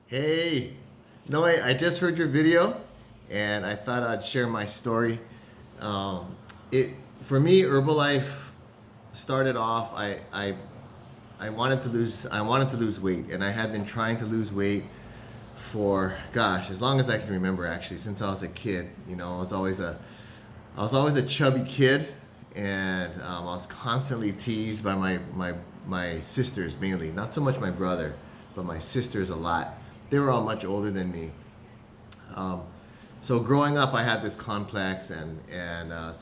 Hey, no, I just heard your video, and I thought I'd share my story. Um, it for me, Herbalife started off. I wanted to lose weight, and I had been trying to lose weight for gosh, as long as I can remember. Actually, since I was a kid, I was always a chubby kid, and I was constantly teased by my sisters mainly. Not so much my brother, but my sisters a lot. They were all much older than me. Um, so growing up, I had this complex, and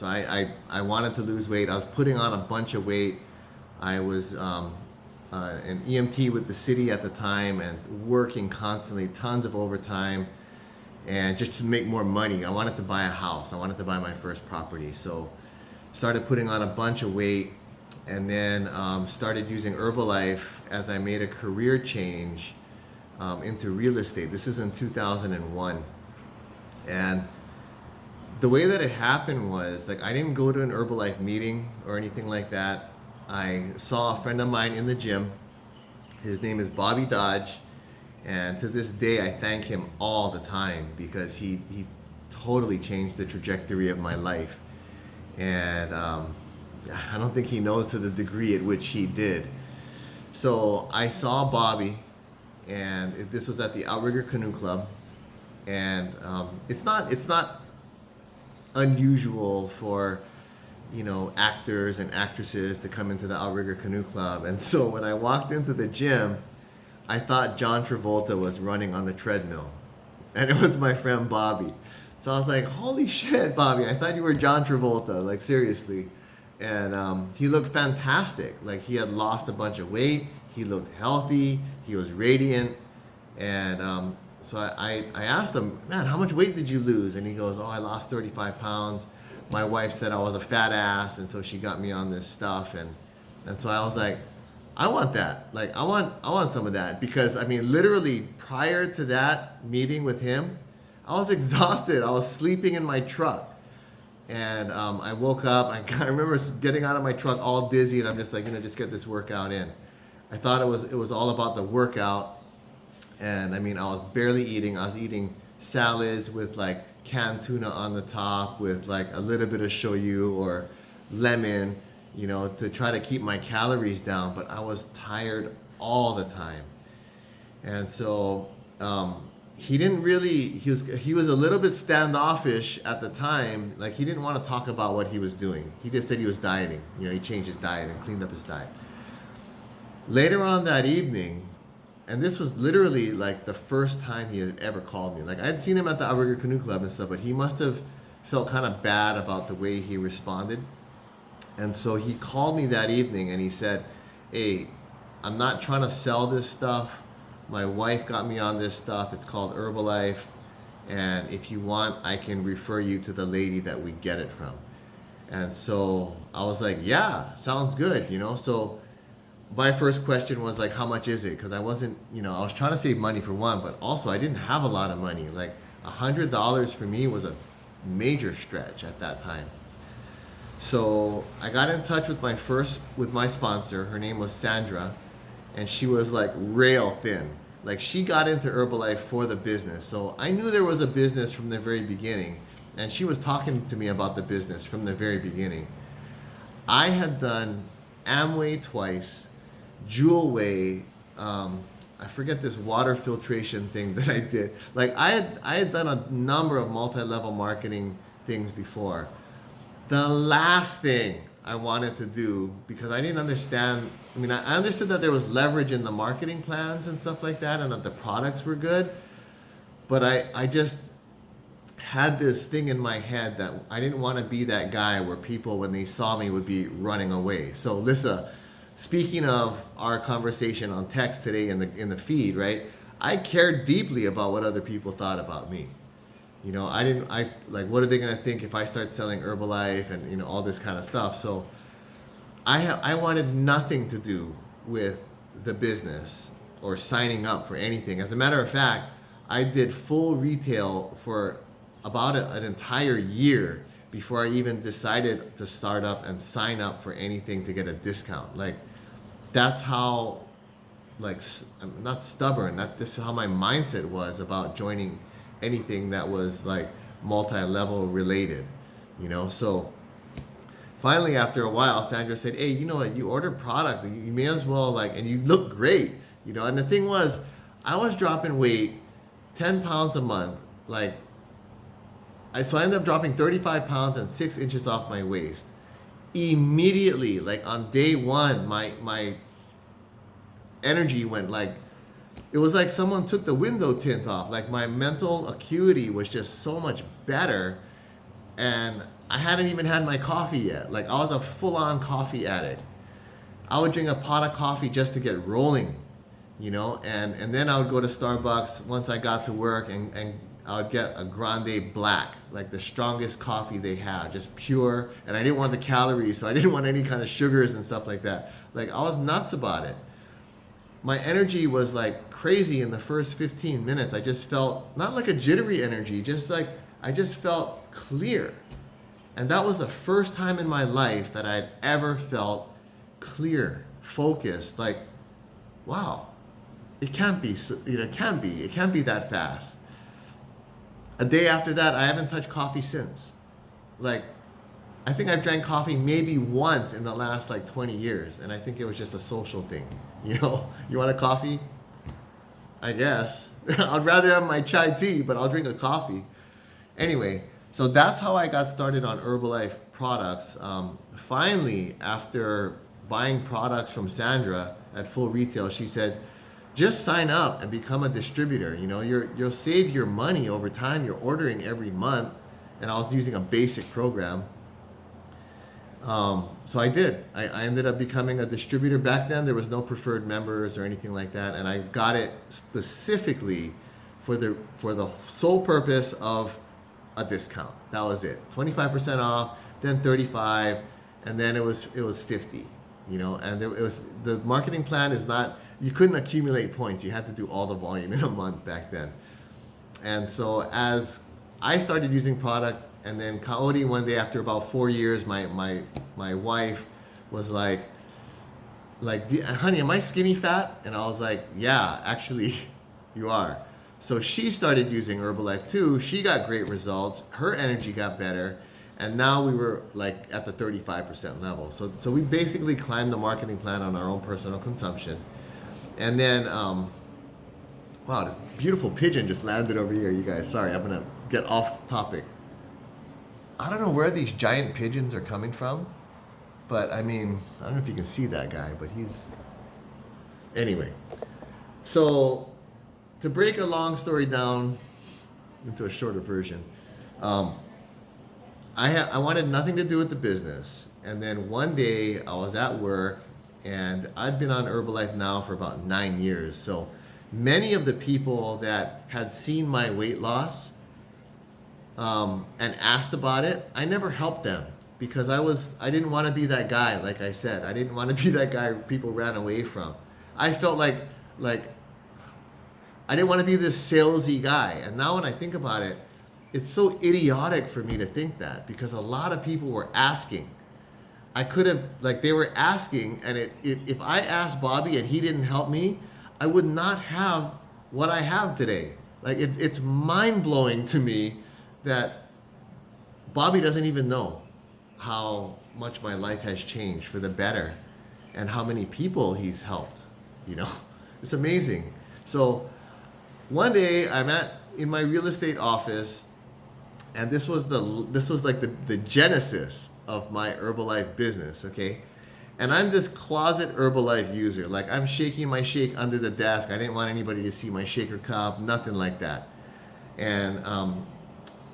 I wanted to lose weight. I was putting on a bunch of weight. I was an EMT with the city at the time, and working constantly, tons of overtime, and just to make more money. I wanted to buy a house. I wanted to buy my first property. So started putting on a bunch of weight, and then started using Herbalife as I made a career change into real estate. This is in 2001. And the way that it happened was like I didn't go to an Herbalife meeting or anything like that. I saw a friend of mine in the gym. His name is Bobby Dodge. And to this day, I thank him all the time because he totally changed the trajectory of my life. And I don't think he knows to the degree at which he did. So I saw Bobby, and this was at the Outrigger Canoe Club. And it's not unusual for actors and actresses to come into the Outrigger Canoe Club. And so when I walked into the gym, I thought John Travolta was running on the treadmill, and it was my friend Bobby. So I was like, "Holy shit, Bobby! I thought you were John Travolta, like seriously." And he looked fantastic. Like he had lost a bunch of weight. He looked healthy. He was radiant. And so I asked him, "Man, how much weight did you lose?" And he goes, "Oh, I lost 35 pounds. My wife said I was a fat ass, and so she got me on this stuff." And so I was like, I want that. Like I want some of that because I mean literally prior to that meeting with him, I was exhausted. I was sleeping in my truck. And I woke up. I remember getting out of my truck all dizzy, and I'm just like, just get this workout in. I thought it was all about the workout, and I mean, I was barely eating. I was eating salads with like canned tuna on the top, with like a little bit of shoyu or lemon, to try to keep my calories down. But I was tired all the time, and so he didn't really. He was a little bit standoffish at the time. Like he didn't want to talk about what he was doing. He just said he was dieting. He changed his diet and cleaned up his diet. Later on that evening, and this was literally like the first time he had ever called me. Like I had seen him at the Outrigger Canoe Club and stuff, but he must have felt kind of bad about the way he responded. And so he called me that evening and he said, "Hey, I'm not trying to sell this stuff. My wife got me on this stuff. It's called Herbalife. And if you want, I can refer you to the lady that we get it from." And so I was like, "Yeah, sounds good." So my first question was like, "How much is it?" Because I wasn't, I was trying to save money for one, but also I didn't have a lot of money. Like $100 for me was a major stretch at that time. So I got in touch with my sponsor. Her name was Sandra, and she was like rail thin. Like she got into Herbalife for the business. So I knew there was a business from the very beginning, and she was talking to me about the business from the very beginning. I had done Amway twice, Jewel Way. I forget this water filtration thing that I did. Like I had done a number of multi-level marketing things before. The last thing I wanted to do, because I didn't understand, I mean, I understood that there was leverage in the marketing plans and stuff like that, and that the products were good, but I just had this thing in my head that I didn't want to be that guy where people, when they saw me, would be running away. So, Lissa, speaking of our conversation on text today in the feed, right? I cared deeply about what other people thought about me. I like, what are they gonna think if I start selling Herbalife and all this kind of stuff. So I wanted nothing to do with the business or signing up for anything. As a matter of fact, I did full retail for about an entire year before I even decided to start up and sign up for anything to get a discount. Like that's how I'm not stubborn. That this is how my mindset was about joining anything that was like multi-level related, you know. So finally, after a while, Sandra said, "Hey, you know what? You ordered product. You may as well and you look great, you know." And the thing was, I was dropping weight, 10 pounds a month, so I ended up dropping 35 pounds and 6 inches off my waist. Immediately, like on day one, my energy went it was like someone took the window tint off. Like my mental acuity was just so much better, and I hadn't even had my coffee yet. Like I was a full-on coffee addict. I would drink a pot of coffee just to get rolling, you know, and then I would go to Starbucks once I got to work and I would get a grande black, like the strongest coffee they have, just pure. And I didn't want the calories, so I didn't want any kind of sugars and stuff like that. Like I was nuts about it. My energy was like crazy in the first 15 minutes. I just felt not like a jittery energy, just like I just felt clear. And that was the first time in my life that I'd ever felt clear, focused, like, wow, it can't be, it can't be that fast. A day after that, I haven't touched coffee since. Like, I think I've drank coffee maybe once in the last 20 years, and I think it was just a social thing. You know, you want a coffee? I guess. I'd rather have my chai tea, but I'll drink a coffee. Anyway, so that's how I got started on Herbalife products. Finally, after buying products from Sandra at full retail, she said, just sign up and become a distributor. You know, you'll save your money over time. You're ordering every month. And I was using a basic program. So I did. I ended up becoming a distributor. Back then, there was no preferred members or anything like that. And I got it specifically for the sole purpose of a discount. That was it. 25% off, then 35, and then it was 50. You know, and it was the marketing plan is not. You couldn't accumulate points. You had to do all the volume in a month back then. And so as I started using product, and then Kaori one day after about 4 years, my wife was like, honey, am I skinny fat? And I was like, yeah, actually, you are. So she started using Herbalife too. She got great results. Her energy got better. And now we were at the 35% level. So we basically climbed the marketing plan on our own personal consumption. And then, wow, this beautiful pigeon just landed over here, you guys. Sorry, I'm going to get off topic. I don't know where these giant pigeons are coming from, but I mean, I don't know if you can see that guy, but he's... Anyway, so to break a long story down into a shorter version, I wanted nothing to do with the business. And then one day I was at work, and I'd been on Herbalife now for about 9 years. So many of the people that had seen my weight loss and asked about it, I never helped them because I didn't want to be that guy. Like I said, I didn't want to be that guy people ran away from. I felt like I didn't want to be this salesy guy. And now when I think about it, it's so idiotic for me to think that because a lot of people were asking. I could have, they were asking, and if I asked Bobby and he didn't help me, I would not have what I have today. It's mind-blowing to me that Bobby doesn't even know how much my life has changed for the better and how many people he's helped. You know, it's amazing. So one day I'm in my real estate office, and this was the genesis of my Herbalife business, okay? And I'm this closet Herbalife user. I'm shaking my shake under the desk. I didn't want anybody to see my shaker cup, nothing like that. And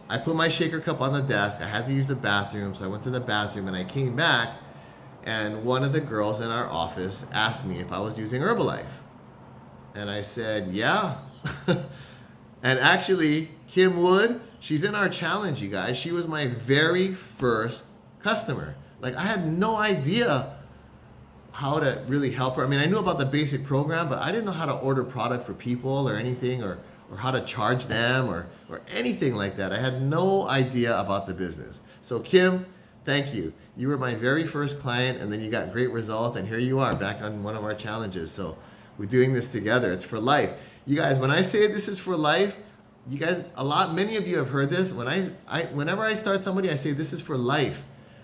I put my shaker cup on the desk. I had to use the bathroom, so I went to the bathroom and I came back, and one of the girls in our office asked me if I was using Herbalife. And I said, yeah. And actually, Kim Wood, she's in our challenge, you guys. She was my very first customer. I had no idea how to really help her. I mean, I knew about the basic program, but I didn't know how to order product for people or anything, or how to charge them or anything like that. I had no idea about the business. So Kim, thank you. You were my very first client, and then you got great results, and here you are back on one of our challenges. So We're doing this together. It's for life. You guys, when I say this is for life, you guys, many of you have heard this. Whenever I start somebody, I say this is for life.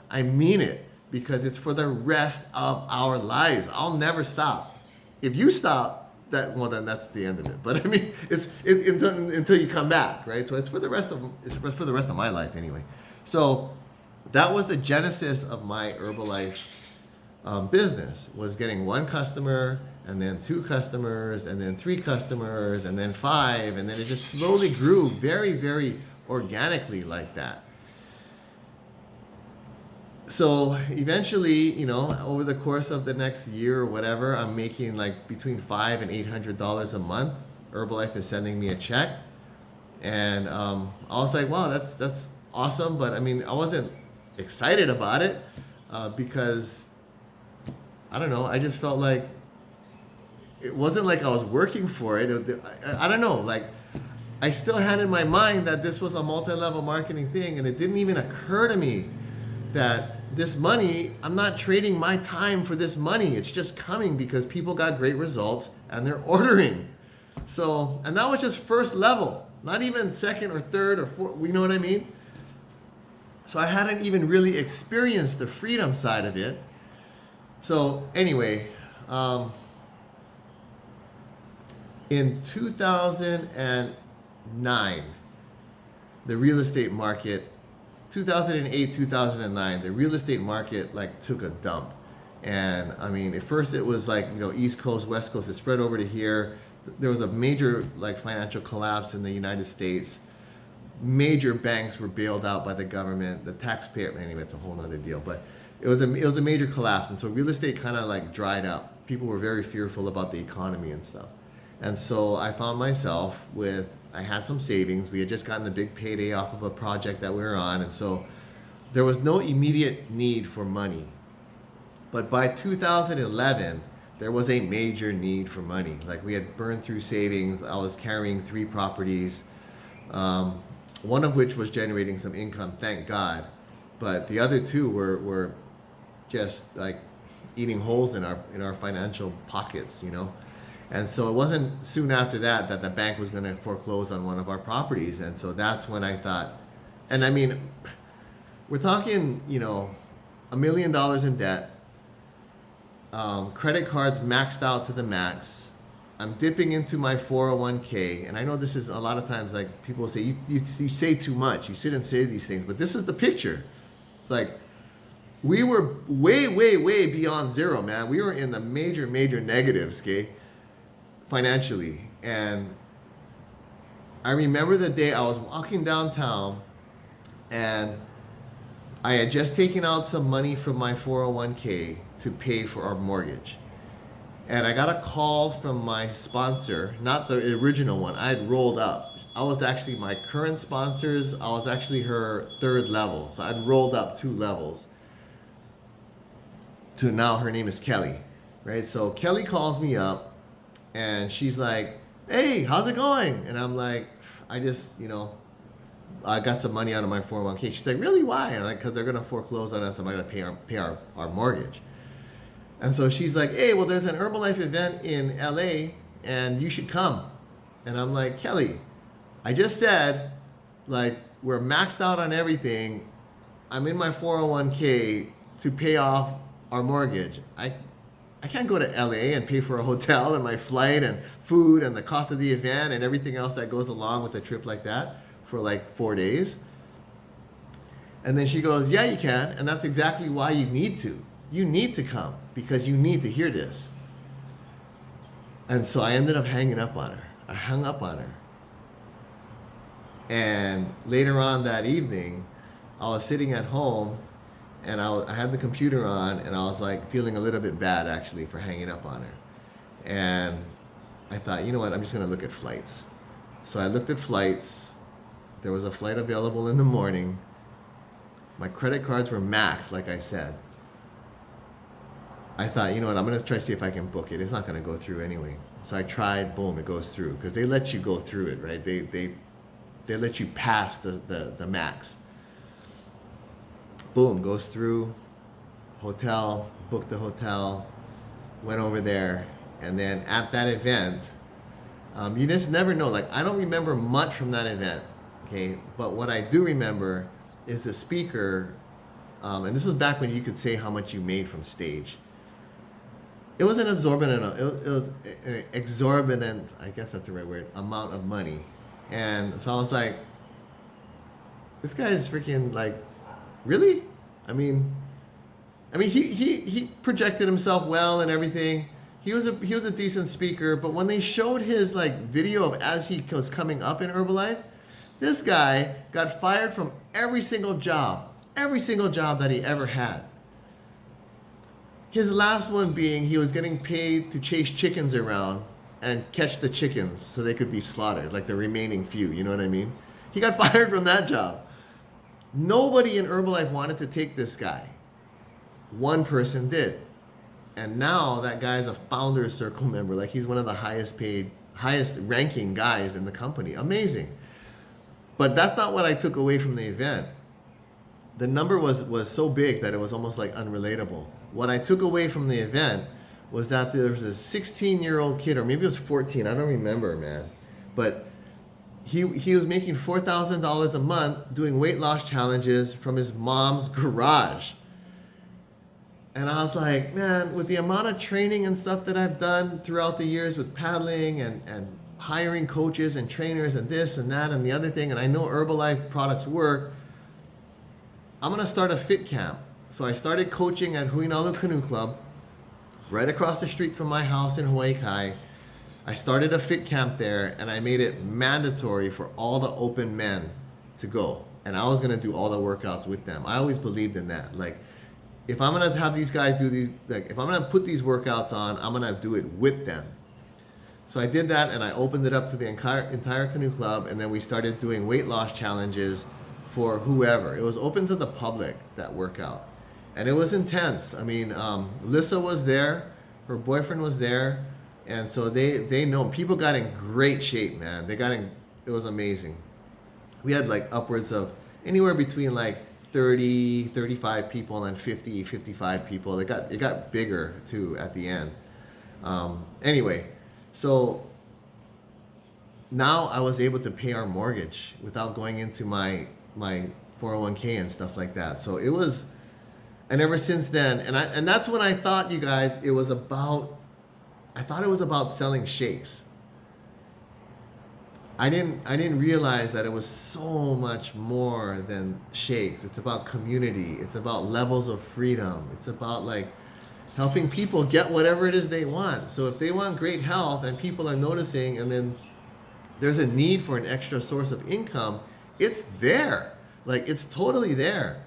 I mean it, because it's for the rest of our lives. I'll never stop. If you stop, then that's the end of it. But I mean, it's until you come back, right? So it's for the rest of my life anyway. So that was the genesis of my Herbalife business, was getting one customer, and then two customers, and then three customers, and then five, and then it just slowly grew very, very organically like that. So eventually, over the course of the next year or whatever, I'm making like between $500 and $800 a month. Herbalife is sending me a check, and I was like, wow, that's awesome. But I mean, I wasn't excited about it because I don't know. I just felt like it wasn't like I was working for it. I don't know. Like, I still had in my mind that this was a multi-level marketing thing, and it didn't even occur to me that this money, I'm not trading my time for this money. It's just coming because people got great results and they're ordering. So, and that was just first level, not even second or third or fourth. You know what I mean? So I hadn't even really experienced the freedom side of it. So anyway, in 2009, the real estate market, 2008, 2009, the real estate market like took a dump. And I mean, at first it was like, East Coast, West Coast, it spread over to here. There was a major like financial collapse in the United States. Major banks were bailed out by the government, the taxpayer, anyway, it's a whole other deal. But it was a major collapse. And so real estate kind of like dried up. People were very fearful about the economy and stuff. And so I found myself I had some savings. We had just gotten a big payday off of a project that we were on. And so there was no immediate need for money. But by 2011, there was a major need for money. Like, we had burned through savings. I was carrying 3 properties, one of which was generating some income, thank God. But the other 2 were just like eating holes in our financial pockets, And so it wasn't soon after that the bank was going to foreclose on one of our properties. And so that's when I thought, and I mean, we're talking, $1 million in debt, credit cards maxed out to the max. I'm dipping into my 401k. And I know this is a lot of times, like, people say, you say too much. You sit and say these things, but this is the picture. Like, we were way, way, way beyond zero, man. We were in the major, major negatives, okay? Financially. And I remember the day I was walking downtown and I had just taken out some money from my 401k to pay for our mortgage. And I got a call from my sponsor, not the original one. I had rolled up. I was actually my current sponsors. I was actually her 3rd level. So I'd rolled up 2 levels to now her name is Kelly, right? So Kelly calls me up. And she's like, hey, how's it going? And I'm like, I just, I got some money out of my 401k. She's like, really, why? And I'm like, because they're going to foreclose on us. I'm going to pay our mortgage. And so she's like, hey, well, there's an Herbalife event in LA and you should come. And I'm like, Kelly, I just said, like, we're maxed out on everything. I'm in my 401k to pay off our mortgage. I can't go to LA and pay for a hotel and my flight and food and the cost of the event and everything else that goes along with a trip like that for like 4 days. And then she goes, yeah, you can. And that's exactly why you need to. You need to come because you need to hear this. And so I ended up hanging up on her. I hung up on her. And later on that evening, I was sitting at home and I had the computer on and I was like feeling a little bit bad actually for hanging up on her. And I thought, you know what, I'm just going to look at flights. So I looked at flights. There was a flight available in the morning. My credit cards were maxed, like I said. I thought, you know what, I'm going to try to see if I can book it. It's not going to go through anyway. So I tried, boom, it goes through. Because they let you go through it, right? They let you pass the max. Boom, goes through. Hotel, booked the hotel, went over there. And then at that event, you just never know. Like, I don't remember much from that event, okay? But what I do remember is the speaker, and this was back when you could say how much you made from stage. It was an exorbitant, I guess that's the right word, amount of money. And so I was like, this guy is freaking like, really? I mean, he projected himself well and everything. He was a decent speaker, but when they showed his like video of as he was coming up in Herbalife, this guy got fired from every single job that he ever had. His last one being he was getting paid to chase chickens around and catch the chickens so they could be slaughtered, like the remaining few, you know what I mean? He got fired from that job. Nobody in Herbalife wanted to take this guy. One person did. And now that guy's a Founders Circle member. Like, he's one of the highest ranking guys in the company. Amazing. But that's not what I took away from the event. The number was so big that it was almost like unrelatable. What I took away from the event was that there was a 16-year-old kid, or maybe it was 14, I don't remember, man. But he was making $4,000 a month doing weight loss challenges from his mom's garage. And I was like, man, with the amount of training and stuff that I've done throughout the years with paddling and hiring coaches and trainers and this and that and the other thing, and I know Herbalife products work, I'm going to start a fit camp. So I started coaching at Huinalu Canoe Club, right across the street from my house in Hawaii Kai. I started a fit camp there, and I made it mandatory for all the open men to go. And I was going to do all the workouts with them. I always believed in that. Like, if I'm going to have these guys do these, like, if I'm going to put these workouts on, I'm going to do it with them. So I did that, and I opened it up to the entire canoe club, and then we started doing weight loss challenges for whoever. It was open to the public, that workout. And it was intense. I mean, Lissa was there, her boyfriend was there, and so they know. People got in great shape, man. It was amazing. We had like upwards of anywhere between like 30, 35 people and 50, 55 people. It got bigger too at the end. Anyway, so now I was able to pay our mortgage without going into my 401k and stuff like that. So it was, and ever since then, and that's when I thought, you guys, it was about selling shakes. I didn't realize that it was so much more than shakes. It's about community. It's about levels of freedom. It's about like helping people get whatever it is they want. So if they want great health and people are noticing, and then there's a need for an extra source of income, it's there. Like, it's totally there.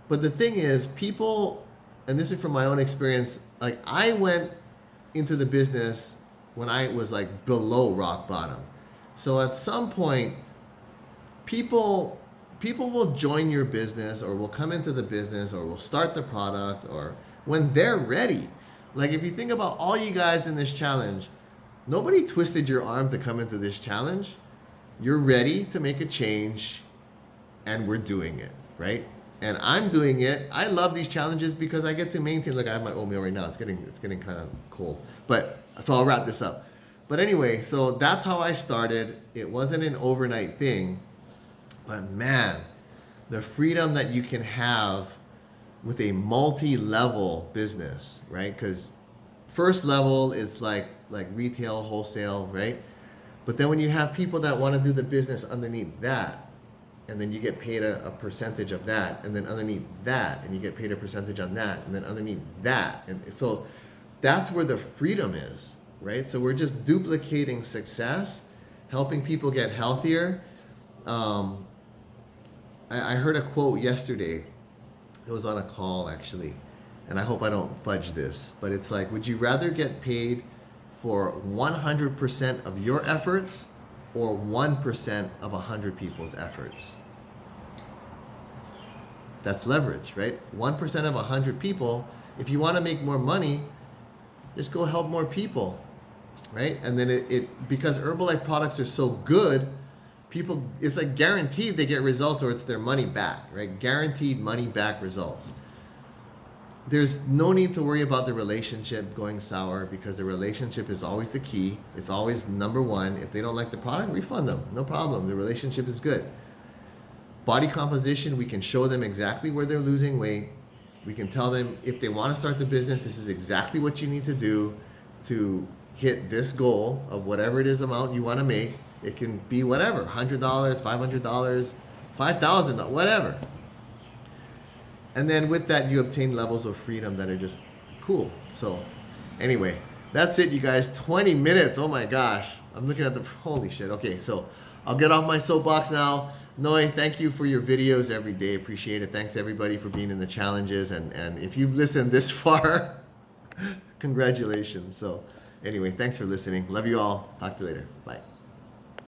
But the thing is, people, and this is from my own experience, like, I went into the business when I was like below rock bottom. So at some point, people will join your business, or will come into the business, or will start the product, or when they're ready. Like, if you think about all you guys in this challenge, nobody twisted your arm to come into this challenge. You're ready to make a change, and we're doing it, right? And I'm doing it. I love these challenges because I get to maintain. Look, I have my oatmeal right now. It's getting kind of cold. But so I'll wrap this up. But anyway, so that's how I started. It wasn't an overnight thing. But man, the freedom that you can have with a multi-level business, right? Because first level is like retail, wholesale, right? But then when you have people that want to do the business underneath that, and then you get paid a percentage of that, and then underneath that, and you get paid a percentage on that, and then underneath that. And so that's where the freedom is, right? So we're just duplicating success, helping people get healthier. I heard a quote yesterday. It was on a call, actually, and I hope I don't fudge this, but it's like, would you rather get paid for 100% of your efforts or 1% of 100 people's efforts? That's leverage, right? 1% of 100 people. If you want to make more money, just go help more people, right? And then it because Herbalife products are so good, people, it's like guaranteed they get results, or it's their money back, right? Guaranteed money back results. there's no need to worry about the relationship going sour because the relationship is always the key. It's always number one. If they don't like the product, refund them. No problem. The relationship is good. Body composition, we can show them exactly where they're losing weight. We can tell them if they want to start the business, this is exactly what you need to do to hit this goal of whatever it is amount you want to make. It can be whatever, $100, $500, $5,000, whatever. And then with that, you obtain levels of freedom that are just cool. So anyway, that's it, you guys. 20 minutes. Oh my gosh. I'm looking at the, holy shit. Okay, so I'll get off my soapbox now. Noi, thank you for your videos every day. Appreciate it. Thanks everybody for being in the challenges. And if you've listened this far, congratulations. So anyway, thanks for listening. Love you all. Talk to you later. Bye.